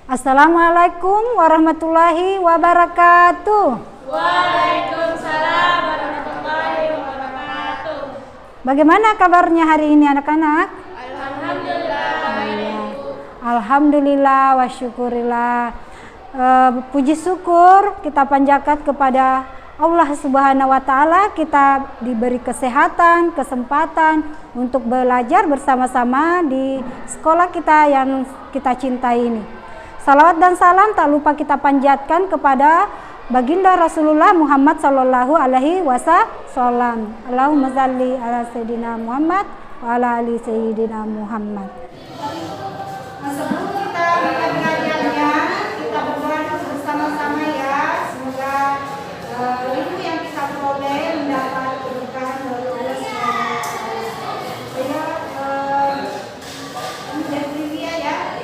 Assalamualaikum warahmatullahi wabarakatuh. Waalaikumsalam warahmatullahi wabarakatuh. Bagaimana kabarnya hari ini anak-anak? Alhamdulillah. Alhamdulillah wa syukurillah. Puji syukur kita panjatkan kepada Allah Subhanahu wa taala, kita diberi kesehatan, kesempatan untuk belajar bersama-sama di sekolah kita yang kita cintai ini. Salawat dan salam tak lupa kita panjatkan kepada baginda Rasulullah Muhammad sallallahu alaihi wasallam. Allahumma shalli ala sayyidina Muhammad wa ala ali sayyidina Muhammad. Sebelum kita mulai pengajiannya, kita berdoa bersama-sama ya. Semoga ilmu yang kita peroleh mendapat keberkahan dari Allah Subhanahu wa taala. Saya trivia ya.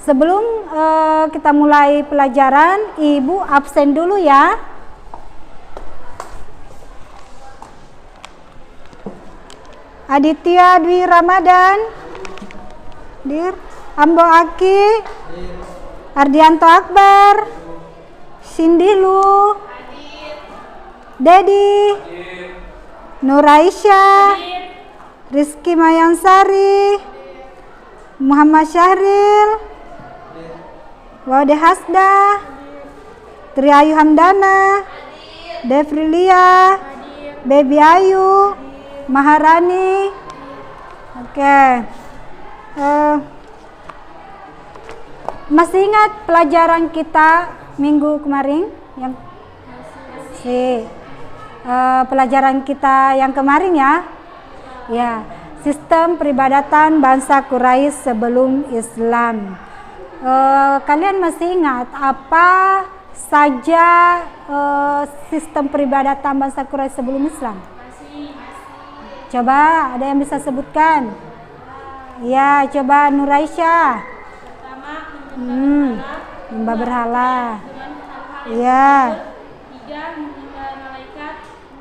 Sebelum kita mulai pelajaran, Ibu absen dulu ya. Aditya Dwi Ramadan, Dir. Ambo Aki, Ardianto Akbar, Cindy Lu, Dedi, Nur Aisyah, Rizky Mayansari, Muhammad Syahril, Wade Hasda, Tri Ayu Hamdana, Devrilia, Baby Ayu, Maharani. Oke. Masih ingat pelajaran kita minggu kemarin yang pelajaran kita yang kemarin ya? Ya, sistem peribadatan bangsa Quraisy sebelum Islam. Kalian masih ingat apa saja sistem peribadatan bangsa Quraisy sebelum Islam? Coba ada yang bisa sebutkan? Ya, coba Nur Aisyah. Menyembah berhala. Ya. 3. Menyembah malaikat.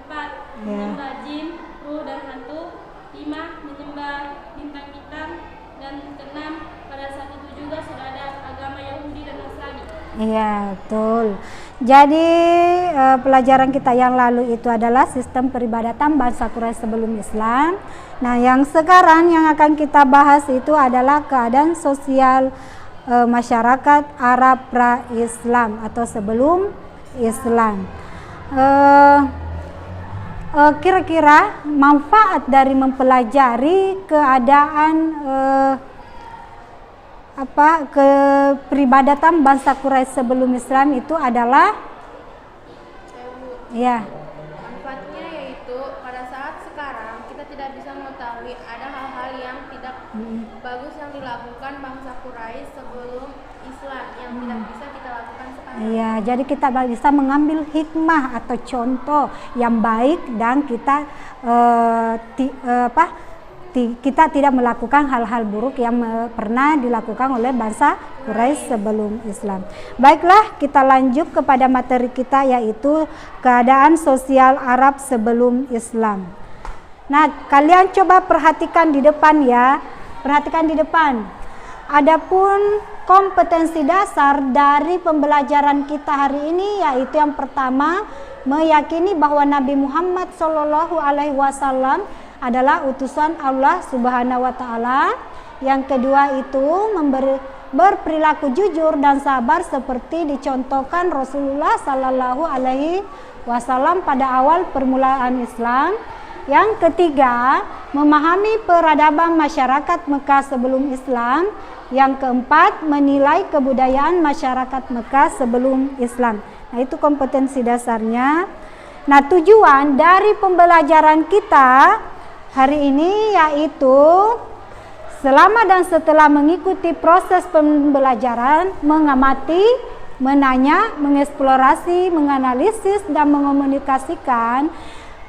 4. Menyembah jin, ruh dan hantu. 5. Menyembah bintang-bintang. Dan 6. Pada saat itu juga sudah ada agama Yahudi dan Nasrani. Iya, betul. Jadi pelajaran kita yang lalu itu adalah sistem peribadatan bangsa Quraisy sebelum Islam. Nah, yang sekarang yang akan kita bahas itu adalah keadaan sosial masyarakat Arab pra-Islam atau sebelum Islam. Kira-kira manfaat dari mempelajari keadaan keperibadatan bangsa Quraisy sebelum Islam itu adalah ya. Manfaatnya yaitu pada saat sekarang kita tidak bisa mengetahui ada hal-hal yang tidak bagus yang dilakukan bangsa Quraisy sebelum Islam yang tidak bisa kita lakukan sekarang. Iya, jadi kita bisa mengambil hikmah atau contoh yang baik dan kita kita tidak melakukan hal-hal buruk yang pernah dilakukan oleh bangsa Quraisy sebelum Islam. Baiklah, kita lanjut kepada materi kita yaitu keadaan sosial Arab sebelum Islam. Nah, kalian coba perhatikan di depan ya. Perhatikan di depan. Adapun kompetensi dasar dari pembelajaran kita hari ini yaitu yang pertama, meyakini bahwa Nabi Muhammad SAW adalah utusan Allah Subhanahu wa taala. Yang kedua itu berperilaku jujur dan sabar seperti dicontohkan Rasulullah Sallallahu Alaihi Wasallam pada awal permulaan Islam. Yang ketiga, memahami peradaban masyarakat Mekah sebelum Islam. Yang keempat, menilai kebudayaan masyarakat Mekah sebelum Islam. Nah, itu kompetensi dasarnya. Nah, tujuan dari pembelajaran kita hari ini yaitu selama dan setelah mengikuti proses pembelajaran, mengamati, menanya, mengeksplorasi, menganalisis, dan mengomunikasikan,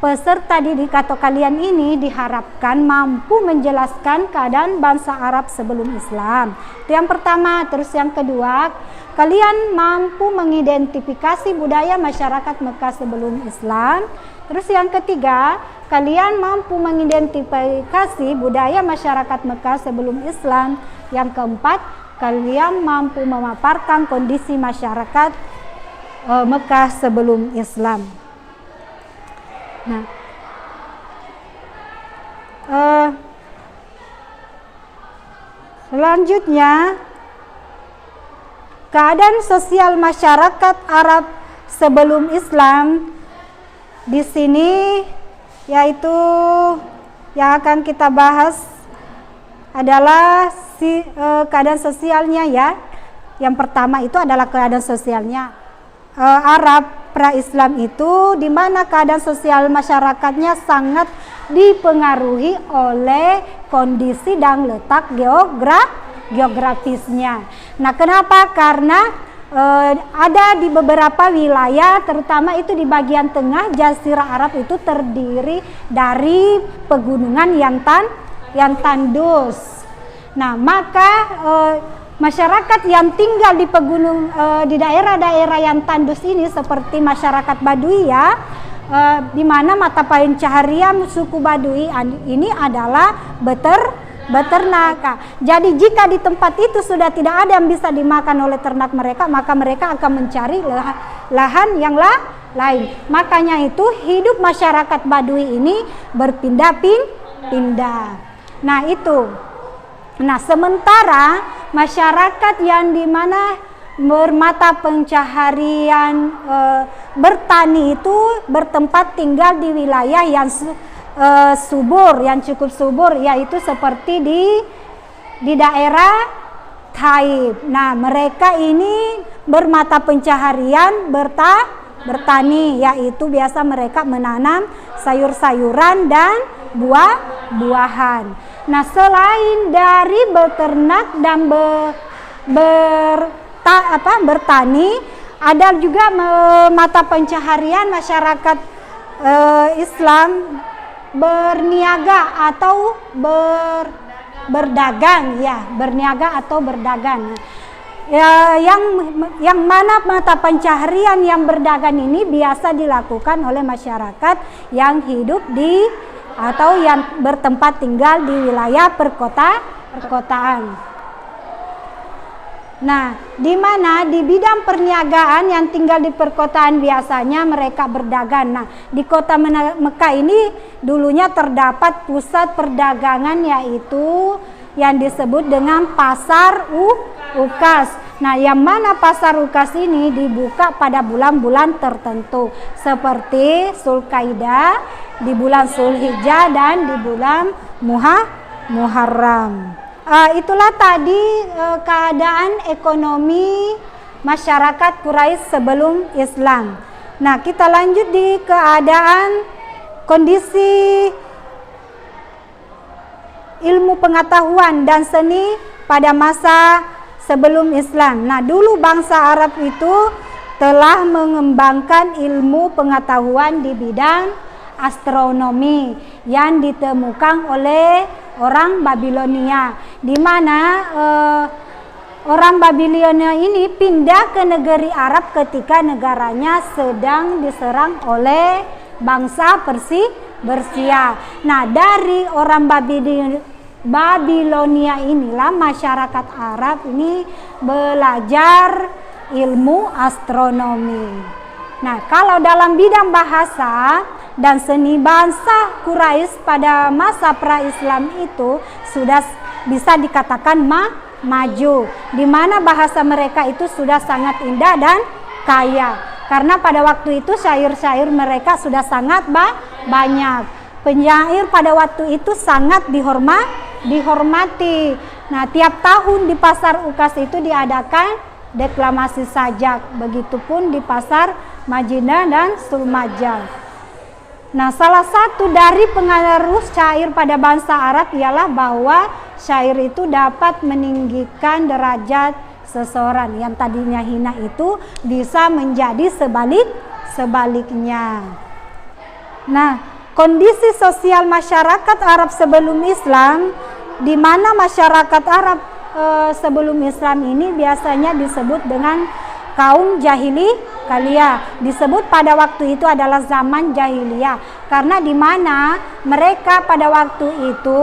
peserta didik atau kalian ini diharapkan mampu menjelaskan keadaan bangsa Arab sebelum Islam. Itu yang pertama. Terus yang kedua, kalian mampu mengidentifikasi budaya masyarakat Mekah sebelum Islam. Terus yang ketiga, kalian mampu mengidentifikasi budaya masyarakat Mekah sebelum Islam. Yang keempat, kalian mampu memaparkan kondisi masyarakat Mekah sebelum Islam. Nah, selanjutnya, keadaan sosial masyarakat Arab sebelum Islam di sini yaitu yang akan kita bahas adalah keadaan sosialnya ya. Yang pertama itu adalah keadaan sosialnya Arab pra-Islam itu, di mana keadaan sosial masyarakatnya sangat dipengaruhi oleh kondisi dan letak geografisnya. Nah, kenapa? Karena ada di beberapa wilayah, terutama itu di bagian tengah Jazirah Arab itu terdiri dari pegunungan yang tandus. Nah, maka masyarakat yang tinggal di di daerah-daerah yang tandus ini seperti masyarakat Badui ya, di mana mata pencaharian suku Badui ini adalah beternak. Jadi jika di tempat itu sudah tidak ada yang bisa dimakan oleh ternak mereka, maka mereka akan mencari lahan yang lain. Makanya itu hidup masyarakat Badui ini berpindah-pindah. Nah, itu. Nah, sementara masyarakat yang dimana bermata pencaharian bertani itu bertempat tinggal di wilayah yang subur, yang cukup subur, yaitu seperti di daerah Taif. Nah, mereka ini bermata pencaharian bertani, yaitu biasa mereka menanam sayur-sayuran dan buah-buahan. Nah, selain dari beternak dan bertani, ada juga mata pencaharian masyarakat Islam berniaga atau berdagang ya, berniaga atau berdagang. Ya, yang mana mata pencaharian yang berdagang ini biasa dilakukan oleh masyarakat yang hidup atau yang bertempat tinggal di wilayah perkotaan. Nah, di mana di bidang perniagaan yang tinggal di perkotaan biasanya mereka berdagang. Nah, di kota Mekah ini dulunya terdapat pusat perdagangan yaitu yang disebut dengan Pasar Ukas. Nah, yang mana Pasar Ukas ini dibuka pada bulan-bulan tertentu seperti Zulkaidah, di bulan Zulhijjah, dan di bulan Muharram. Itulah tadi keadaan ekonomi masyarakat Quraisy sebelum Islam. Nah, kita lanjut di keadaan kondisi ilmu pengetahuan dan seni pada masa sebelum Islam. Nah, dulu bangsa Arab itu telah mengembangkan ilmu pengetahuan di bidang astronomi yang ditemukan oleh orang Babilonia, di mana orang Babilonia ini pindah ke negeri Arab ketika negaranya sedang diserang oleh bangsa Persia. Nah, dari orang Babilonia inilah masyarakat Arab ini belajar ilmu astronomi. Nah, kalau dalam bidang bahasa dan seni, bangsa Quraisy pada masa pra-Islam itu sudah bisa dikatakan maju, di mana bahasa mereka itu sudah sangat indah dan kaya. Karena pada waktu itu syair-syair mereka sudah sangat banyak. Penyair pada waktu itu sangat dihormati. Nah, tiap tahun di Pasar Ukas itu diadakan deklamasi sajak. Begitupun di Pasar Madinah dan Sulmajang. Nah, salah satu dari pengaruh syair pada bangsa Arab ialah bahwa syair itu dapat meninggikan derajat seseorang. Yang tadinya hina itu bisa menjadi sebaliknya. Nah, kondisi sosial masyarakat Arab sebelum Islam, di mana masyarakat Arab sebelum Islam ini biasanya disebut dengan kaum jahiliyah. Disebut pada waktu itu adalah zaman jahiliyah, karena di mana mereka pada waktu itu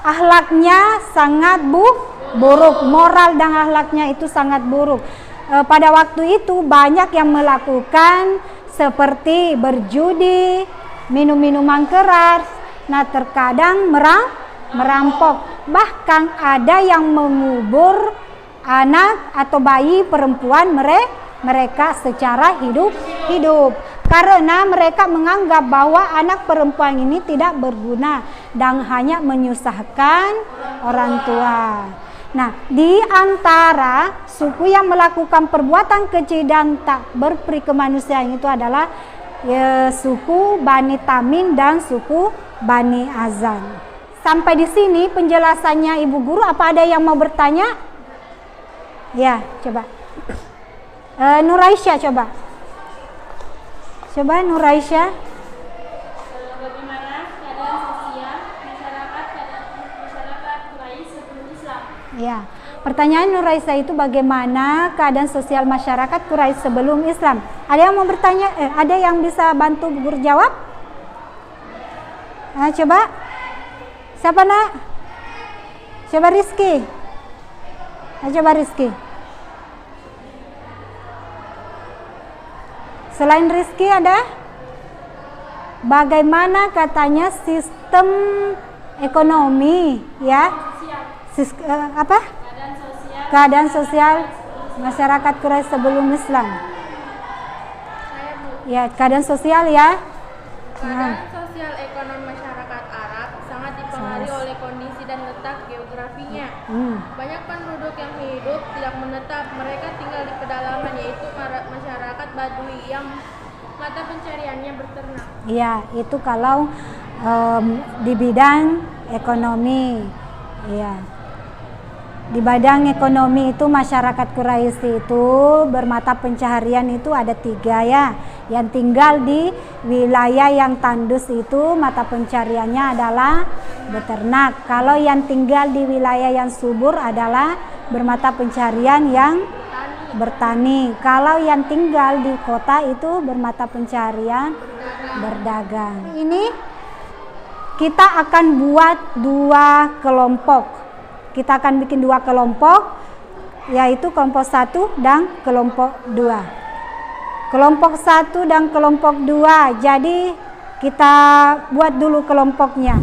akhlaknya sangat buruk, moral dan akhlaknya itu sangat buruk. Pada waktu itu banyak yang melakukan seperti berjudi, minum minuman keras, nah terkadang merampok, bahkan ada yang mengubur anak atau bayi perempuan mereka secara hidup karena mereka menganggap bahwa anak perempuan ini tidak berguna dan hanya menyusahkan orang tua. Nah, di antara suku yang melakukan perbuatan keji dan tak berperi kemanusiaan itu adalah suku Bani Tamim dan suku Bani Azan. Sampai di sini penjelasannya Ibu Guru. Apa ada yang mau bertanya? Ya, coba. Nuraisyah coba. Coba Nuraisyah. Bagaimana keadaan sosial masyarakat Quraisy sebelum Islam? Ya, pertanyaan Nuraisyah itu bagaimana keadaan sosial masyarakat Quraisy sebelum Islam? Ada yang mau bertanya? Ada yang bisa bantu Bu Guru jawab? Coba. Siapa nak? Coba Rizky. Coba Rizky. Selain Rizky ada? Bagaimana katanya sistem ekonomi, ya? Apa? Keadaan sosial masyarakat Quraisy sebelum Islam. Ya, keadaan sosial ya. Keadaan sosial ekonomi masyarakat Arab sangat dipengaruhi oleh kondisi dan letak geografinya. Banyak penduduk yang hidup tidak menetap, mereka tinggal di pedalaman, yaitu masyarakat Badui yang mata pencariannya berternak. Iya, itu kalau di bidang ekonomi. Iya. Di bidang ekonomi itu masyarakat Quraisy itu bermata pencaharian itu ada 3 ya. Yang tinggal di wilayah yang tandus itu mata pencariannya adalah beternak. Kalau yang tinggal di wilayah yang subur adalah bermata pencarian yang bertani. Kalau yang tinggal di kota itu bermata pencarian berdagang. Ini kita akan buat 2 kelompok. Kita akan bikin 2 kelompok, yaitu kelompok 1 dan kelompok 2. Kelompok 1 dan kelompok 2. Jadi kita buat dulu kelompoknya.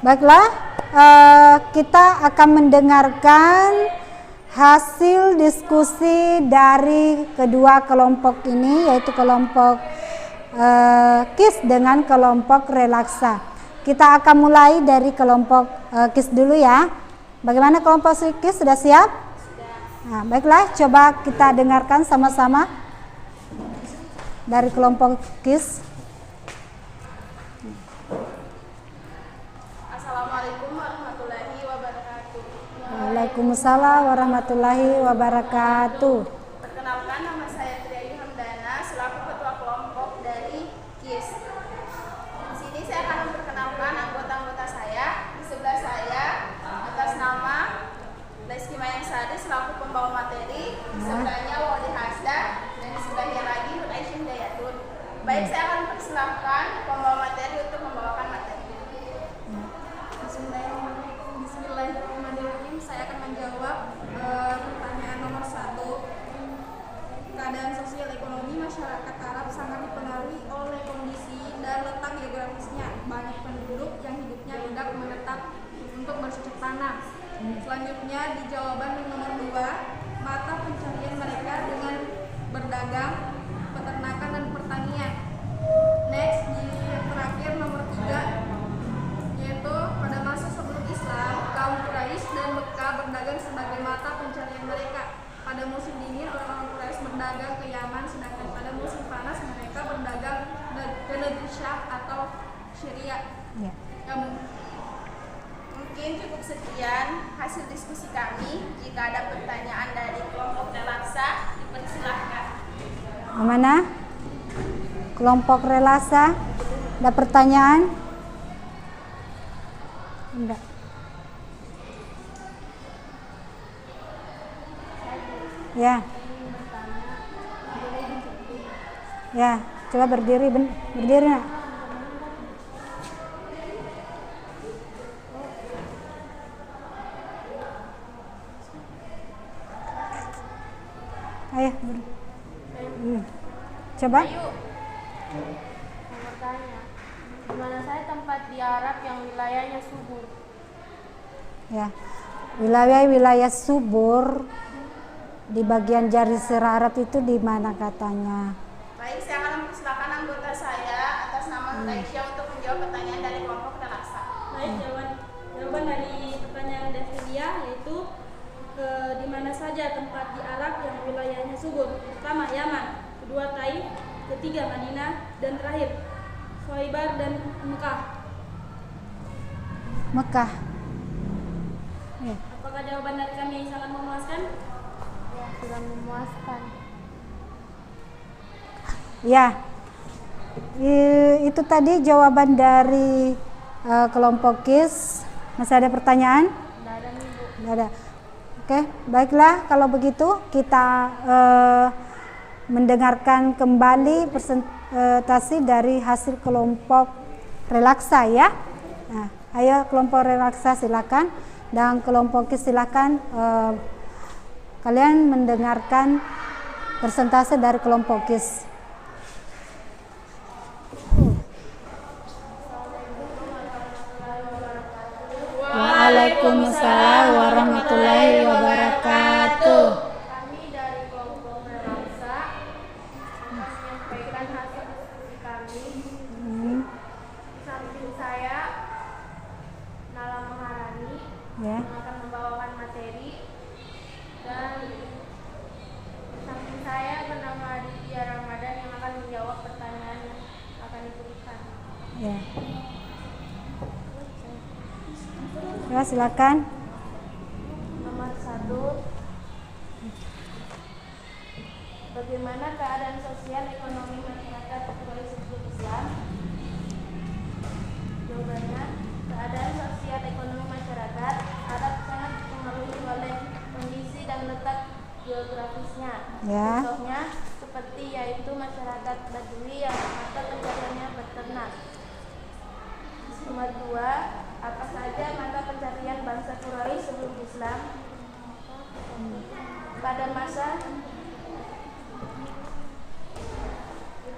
Baiklah, kita akan mendengarkan hasil diskusi dari kedua kelompok ini, yaitu kelompok KIS dengan kelompok relaksa. Kita akan mulai dari kelompok KIS dulu ya. Bagaimana kelompok KIS, sudah siap? Nah, baiklah, coba kita dengarkan sama-sama dari kelompok KIS. Assalamualaikum warahmatullahi wabarakatuh. Waalaikumsalam warahmatullahi wabarakatuh. Perkenalkan, nama saya Triayu Hamdana selaku ketua kelompok dari KIS. Di sini saya akan memperkenalkan anggota-anggota saya. Di sebelah saya atas nama Leski Mayang Sadi selaku pembawa materi, di sebelahnya Wali Hasda, dan di sebelahnya lagi Nur Aisyah Hidayatun. Baik, saya akan mempersilahkan pembawa materi untuk membawakan materi. Bismillahirrahmanirrahim. Saya akan menjawab pertanyaan nomor 1. Keadaan sosial ekonomi masyarakat Arab sangat dipengaruhi oleh kondisi dan letak geografisnya. Banyak penduduk yang hidupnya tidak menetap untuk bercocok tanam. Selanjutnya di jawaban yang nomor 2, mata pencarian mereka dengan berdagang, peternakan dan pertanian. Next, di yang terakhir nomor 3, yaitu pada masa sebelum Islam, kaum Quraisy dan Mekah berdagang sebagai mata pencarian mereka. Pada musim dingin, orang-orang Quraisy berdagang ke Yaman, sedangkan pada musim panas mereka berdagang ke negeri Syam atau Syria. Ya. Mungkin cukup sekian hasil diskusi kami. Jika ada pertanyaan dari kelompok relaksa, dipersilahkan. Mana? Kelompok relaksa, ada pertanyaan? Enggak. Ya. Ya, coba berdiri, berdiri nak. Ayo, coba. Nomor tanya, di mana saya tempat di Arab yang wilayahnya subur? Ya, wilayah subur di bagian Jazirah Arab itu di mana katanya? Baik, saya akan mempersilakan anggota saya atas nama Nur Aisyah untuk menjawab pertanyaan dari kelompok relaksa. Baik, jawaban dari pertanyaan Develia yaitu di mana saja tempat di Arab yang wilayahnya subur. Pertama, Yaman, kedua Taif, ketiga Madinah, dan terakhir Khaybar dan Mekah. Mekah. Ya. Apakah jawaban dari kami sangat memuaskan? Ya, sudah memuaskan. Ya, itu tadi jawaban dari kelompok KIS. Masih ada pertanyaan? Tidak ada nih, Bu. Tidak ada. Oke, baiklah kalau begitu kita mendengarkan kembali presentasi dari hasil kelompok relaksa ya. Nah, ayo kelompok relaksa silakan, dan kelompok KIS silakan kalian mendengarkan presentasi dari kelompok KIS. Waalaikumsalam warahmatullahi wabarakatuh. Kami dari kelompok relaksa akan menyampaikan hasil diskusi kami. Di samping saya Nala Maharani Ya. yang akan membawakan materi, dan di samping saya bernama Aditya Ramadan yang akan menjawab pertanyaan yang akan diberikan. Ya. Ya, silakan. Nomor 1, bagaimana keadaan sosial ekonomi masyarakat Quraisy sebelum Islam? Jawabannya, keadaan sosial ekonomi masyarakat Arab sangat dipengaruhi oleh kondisi dan letak geografisnya. Ya. Contohnya seperti yaitu masyarakat Badui yang mata pencariannya beternak. Nomor 2, apa saja mata pencarian bangsa Quraisy sebelum Islam? Pada masa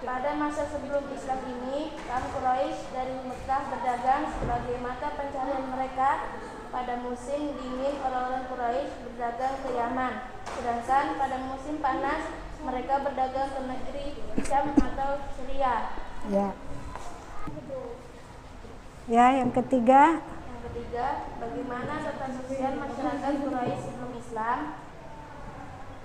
Pada masa sebelum Islam ini, kaum Quraisy dari Mekah berdagang sebagai mata pencarian mereka. Pada musim dingin, orang-orang Quraisy berdagang ke Yaman. Sedangkan pada musim panas, mereka berdagang ke negeri Syam atau Syria. Ya. Ya, yang ketiga. Yang ketiga, bagaimana tata sosial masyarakat Quraisy sebelum Islam?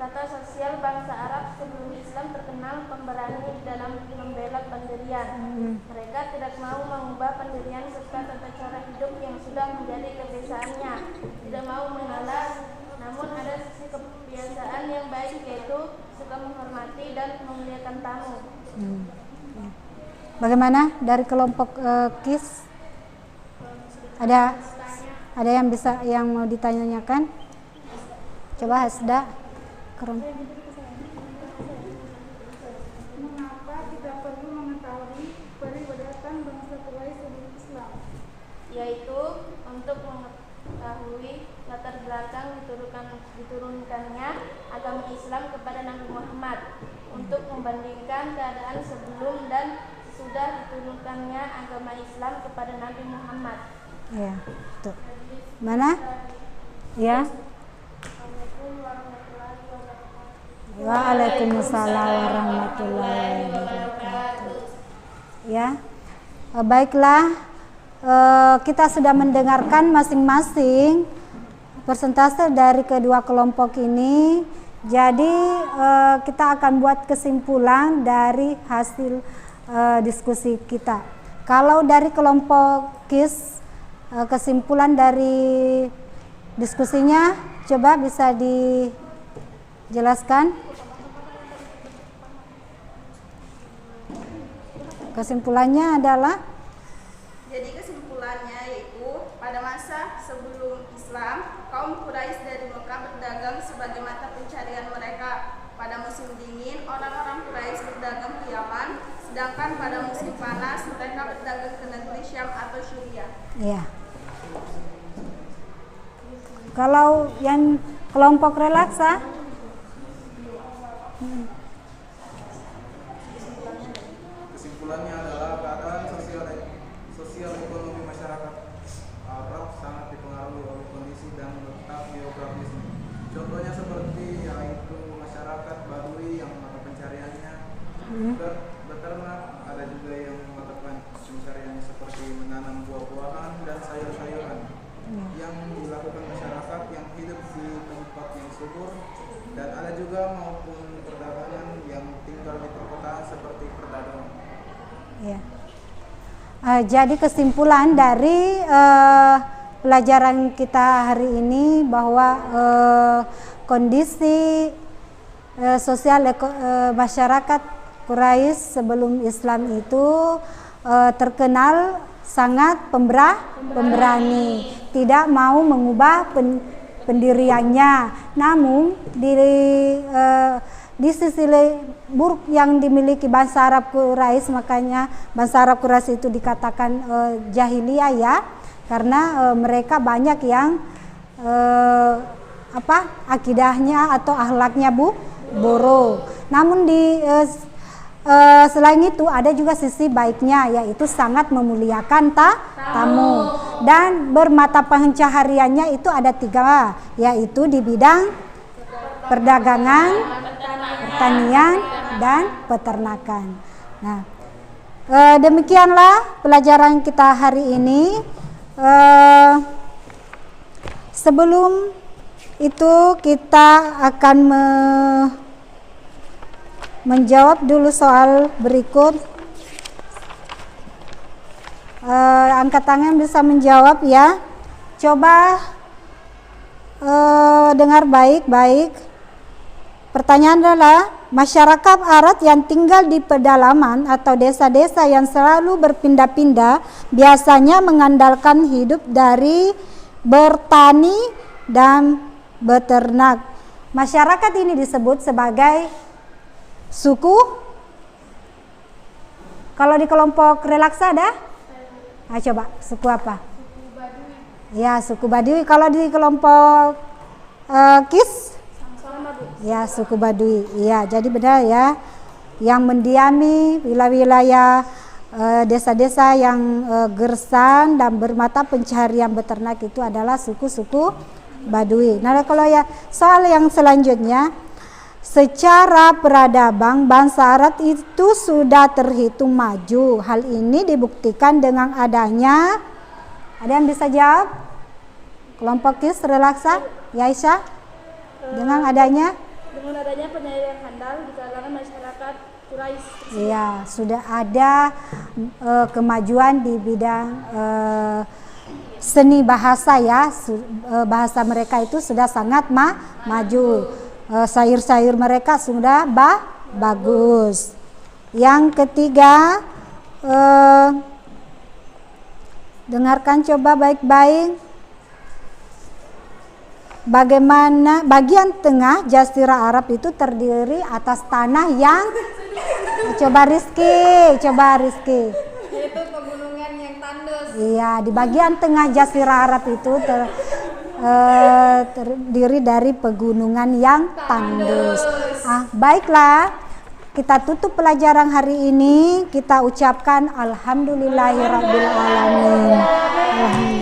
Tata sosial bangsa Arab sebelum Islam terkenal pemberani dalam membela pendirian. Mereka tidak mau mengubah pendirian serta tata cara hidup yang sudah menjadi kebiasaannya. Tidak mau mengalah, namun ada sisi kebiasaan yang baik, yaitu suka menghormati dan memuliakan tamu. Bagaimana dari kelompok KIS? Ada yang bisa yang mau ditanyakan? Coba Hasda. Mengapa kita perlu mengetahui peribadatan bangsa Quraisy sebelum Islam? Yaitu untuk mengetahui latar belakang diturunkannya agama Islam kepada Nabi Muhammad, untuk membandingkan keadaan sebelum dan sudah diturunkannya agama Islam kepada Nabi Muhammad. Ya, tuh. Mana? Ya. Waalaikumsalam warahmatullahi wabarakatuh. Ya, baiklah, kita sudah mendengarkan masing-masing persentase dari kedua kelompok ini. Jadi kita akan buat kesimpulan dari hasil diskusi kita. Kalau dari kelompok KIS, kesimpulan dari diskusinya coba bisa dijelaskan. Kesimpulannya adalah, Jadi kesimpulannya yaitu pada masa sebelum Islam, kaum Quraisy dari Mekah berdagang sebagai mata pencarian mereka. Pada musim dingin, orang-orang Quraisy berdagang ke Yaman, sedangkan pada musim panas mereka berdagang ke negeri Syam atau Syria. ya. Kalau yang kelompok relaksa, kesimpulannya adalah keadaan sosial ekonomi masyarakat Arab sangat dipengaruhi oleh kondisi dan letak geografisnya. Contohnya seperti yaitu masyarakat Badui yang mata pencariannya beternak, ada juga yang mata pencariannya seperti menanam buah-buahan dan sayur-sayuran. Yang dilakukan masyarakat yang hidup di tempat yang subur, dan ada juga maupun perdagangan yang tinggal di perkotaan seperti perdagangan. ya. Jadi kesimpulan dari pelajaran kita hari ini bahwa kondisi sosial masyarakat Quraisy sebelum Islam itu terkenal sangat pemberani, tidak mau mengubah pendiriannya. Namun di sisi buruk yang dimiliki bangsa Arab Quraisy, makanya bangsa Arab Quraisy itu dikatakan jahiliyah ya, karena mereka banyak yang akidahnya atau akhlaknya buruk. Namun selain itu ada juga sisi baiknya, yaitu sangat memuliakan tamu, dan bermata pencahariannya itu ada 3, yaitu di bidang perdagangan, pertanian, dan peternakan. Nah, demikianlah pelajaran kita hari ini. Sebelum itu kita akan menjawab dulu soal berikut. Angkat tangan bisa menjawab ya. Coba dengar baik-baik. Pertanyaan adalah, masyarakat Arab yang tinggal di pedalaman atau desa-desa yang selalu berpindah-pindah biasanya mengandalkan hidup dari bertani dan beternak. Masyarakat ini disebut sebagai suku. Kalau di kelompok relaksa ada? Nah, coba suku apa? Suku Baduy. Ya, suku Baduy. Kalau di kelompok KIS? Ya, suku Baduy. Iya, jadi benar ya. yang mendiami wilayah-wilayah desa-desa yang gersang dan bermata pencaharian beternak itu adalah suku-suku Baduy. Nah, kalau ya soal yang selanjutnya, secara peradaban bangsa Arab itu sudah terhitung maju. Hal ini dibuktikan dengan adanya, ada yang bisa jawab? Kelompok KIS relaksa, ya Aisyah? Dengan adanya penyair yang handal di kalangan masyarakat Quraisy. Iya, sudah ada kemajuan di bidang seni bahasa ya. Bahasa mereka itu sudah sangat maju. Syair-syair mereka sudah bagus. Yang ketiga, dengarkan coba baik-baik. Bagaimana bagian tengah Jazirah Arab itu terdiri atas tanah yang coba Rizky. Yaitu pegunungan yang tandus. Iya, di bagian tengah Jazirah Arab itu terdiri dari pegunungan yang tandus. Baiklah, kita tutup pelajaran hari ini. Kita ucapkan alhamdulillahirabbil alamin.